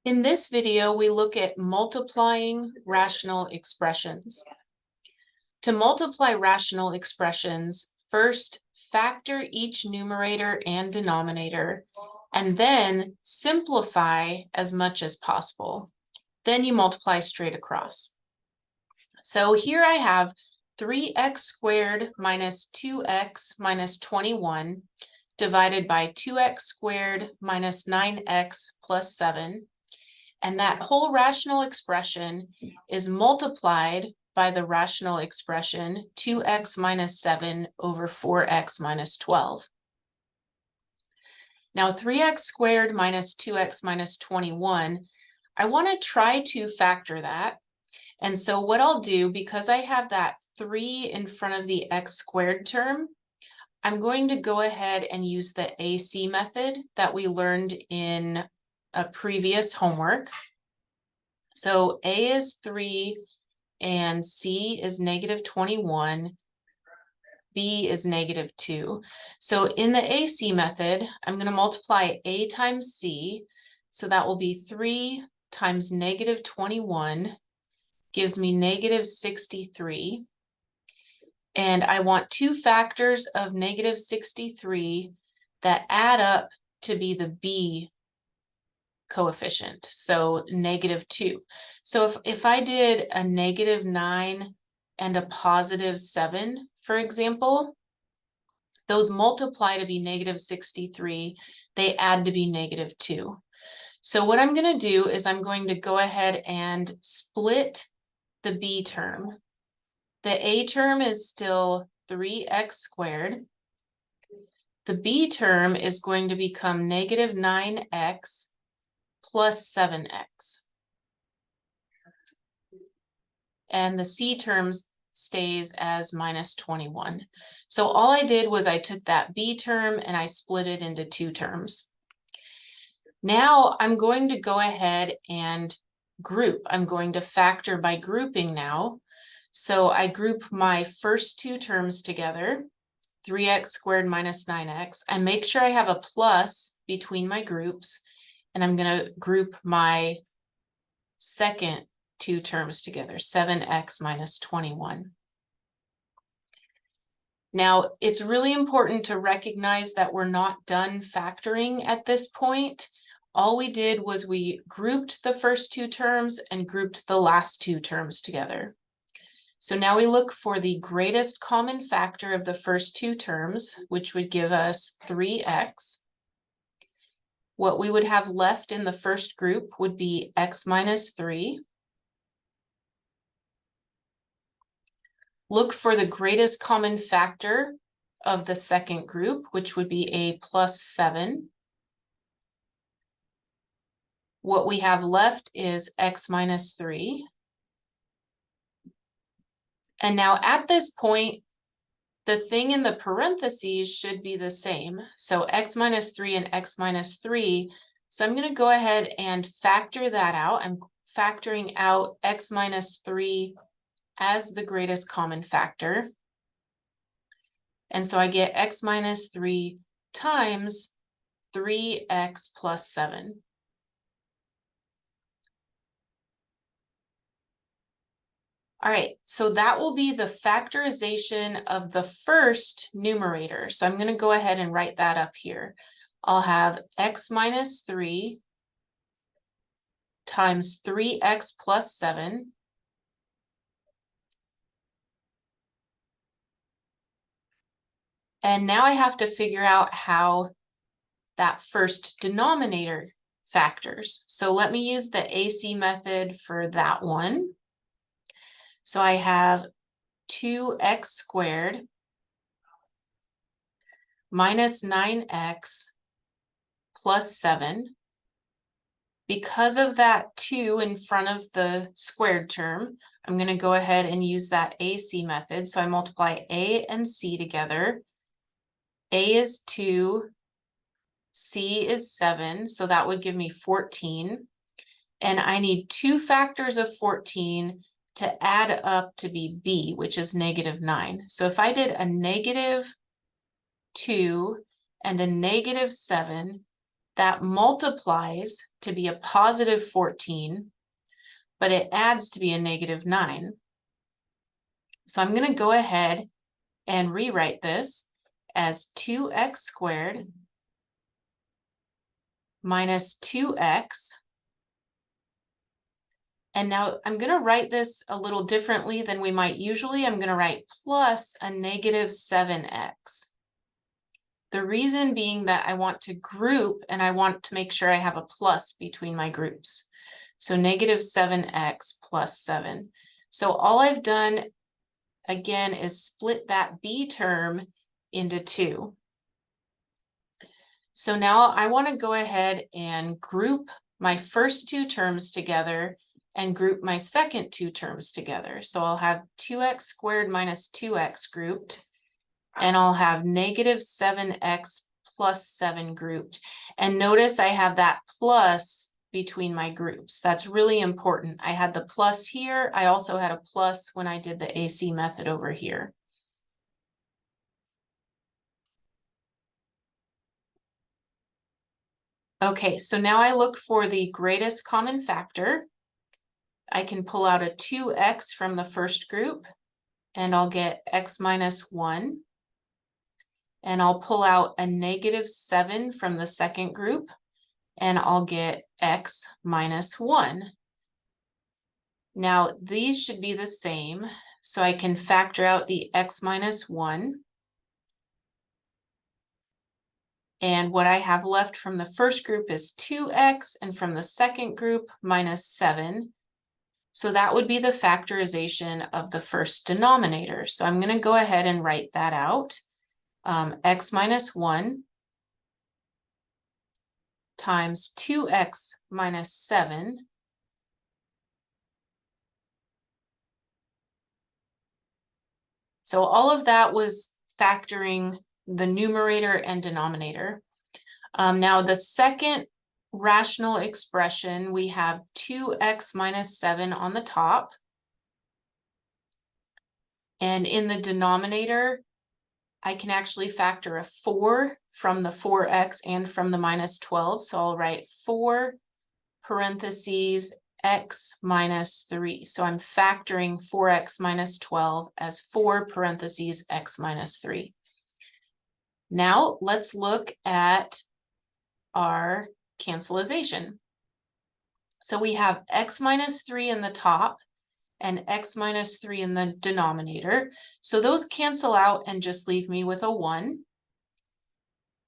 In this video, we look at multiplying rational expressions. To multiply rational expressions, first factor each numerator and denominator, and then simplify as much as possible. Then you multiply straight across. So here I have 3x squared minus 2x minus 21 divided by 2x squared minus 9x plus 7. And that whole rational expression is multiplied by the rational expression 2x minus 7 over 4x minus 12. Now 3x squared minus 2x minus 21, I want to try to factor that. And so what I'll do, because I have that 3 in front of the x squared term, I'm going to go ahead and use the AC method that we learned in a previous homework. So A is 3 and C is negative 21. B is negative 2. So in the AC method, I'm going to multiply A times C. So that will be 3 times negative 21 gives me negative 63. And I want two factors of negative 63 that add up to be the B coefficient, so negative 2. So if I did a negative 9 and a positive 7, for example, those multiply to be negative 63. They add to be negative 2. So what I'm going to do is I'm going to go ahead and split the B term. The A term is still 3x squared. The B term is going to become negative 9x plus 7x. And the C term stays as minus 21. So all I did was I took that B term and I split it into two terms. Now I'm going to go ahead and group. I'm going to factor by grouping now. So I group my first two terms together, 3x squared minus 9x. I make sure I have a plus between my groups, and I'm going to group my second two terms together, 7x minus 21. Now, it's really important to recognize that we're not done factoring at this point. All we did was we grouped the first two terms and grouped the last two terms together. So now we look for the greatest common factor of the first two terms, which would give us 3x. What we would have left in the first group would be x minus 3. Look for the greatest common factor of the second group, which would be a plus 7. What we have left is x minus 3. And now at this point, the thing in the parentheses should be the same. So x minus 3 and x minus 3. So I'm going to go ahead and factor that out. I'm factoring out x minus 3 as the greatest common factor. And so I get x minus 3 times 3x plus 7. All right, so that will be the factorization of the first numerator. So I'm going to go ahead and write that up here. I'll have x minus 3 times 3x plus 7 and now I have to figure out how that first denominator factors. So let me use the AC method for that one. So I have 2x squared minus 9x plus 7. Because of that 2 in front of the squared term, I'm going to go ahead and use that AC method. So I multiply A and C together. A is 2, C is 7, so that would give me 14. And I need two factors of 14 to add up to be B, which is negative 9. So if I did a negative 2 and a negative 7, that multiplies to be a positive 14, but it adds to be a negative 9. So I'm going to go ahead and rewrite this as 2x squared minus 2x. And now I'm going to write this a little differently than we might usually. I'm going to write plus a negative 7x. The reason being that I want to group and I want to make sure I have a plus between my groups. So negative 7x plus 7. So all I've done again is split that b term into 2. So now I want to go ahead and group my first two terms together and group my second two terms together. So I'll have 2x squared minus 2x grouped, and I'll have negative 7x plus 7 grouped. And notice I have that plus between my groups. That's really important. I had the plus here. I also had a plus when I did the AC method over here. Okay, so now I look for the greatest common factor. I can pull out a 2x from the first group, and I'll get x minus 1. And I'll pull out a negative 7 from the second group, and I'll get x minus 1. Now, these should be the same, so I can factor out the x minus 1. And what I have left from the first group is 2x, and from the second group, minus 7. So that would be the factorization of the first denominator. So I'm going to go ahead and write that out. X minus 1 times 2x minus 7 So all of that was factoring the numerator and denominator. Now the second rational expression, we have 2x minus 7 on the top. And in the denominator, I can actually factor a 4 from the 4x and from the minus 12. So I'll write 4 parentheses x minus 3. So I'm factoring 4x minus 12 as 4 parentheses x minus 3. Now let's look at our cancelization. So we have x minus 3 in the top and x minus 3 in the denominator. So those cancel out and just leave me with a 1.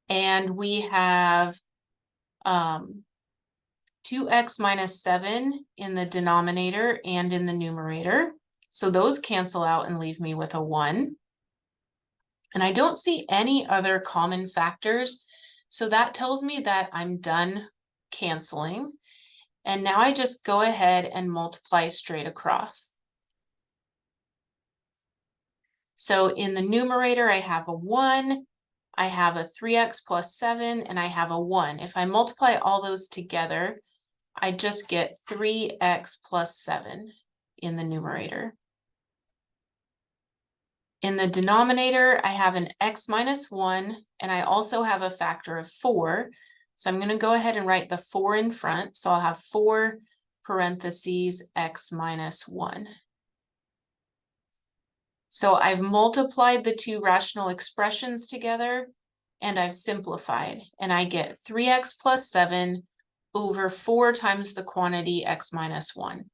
And we have 2x minus 7 in the denominator and in the numerator. So those cancel out and leave me with a 1. And I don't see any other common factors. So that tells me that I'm done canceling. And now I just go ahead and multiply straight across. So in the numerator, I have a 1, I have a 3x plus 7, and I have a 1. If I multiply all those together, I just get 3x plus 7 in the numerator. In the denominator, I have an x minus 1, and I also have a factor of 4. So I'm going to go ahead and write the 4 in front. So I'll have 4 parentheses x minus 1. So I've multiplied the two rational expressions together, and I've simplified, and I get 3x plus 7 over 4 times the quantity x minus 1.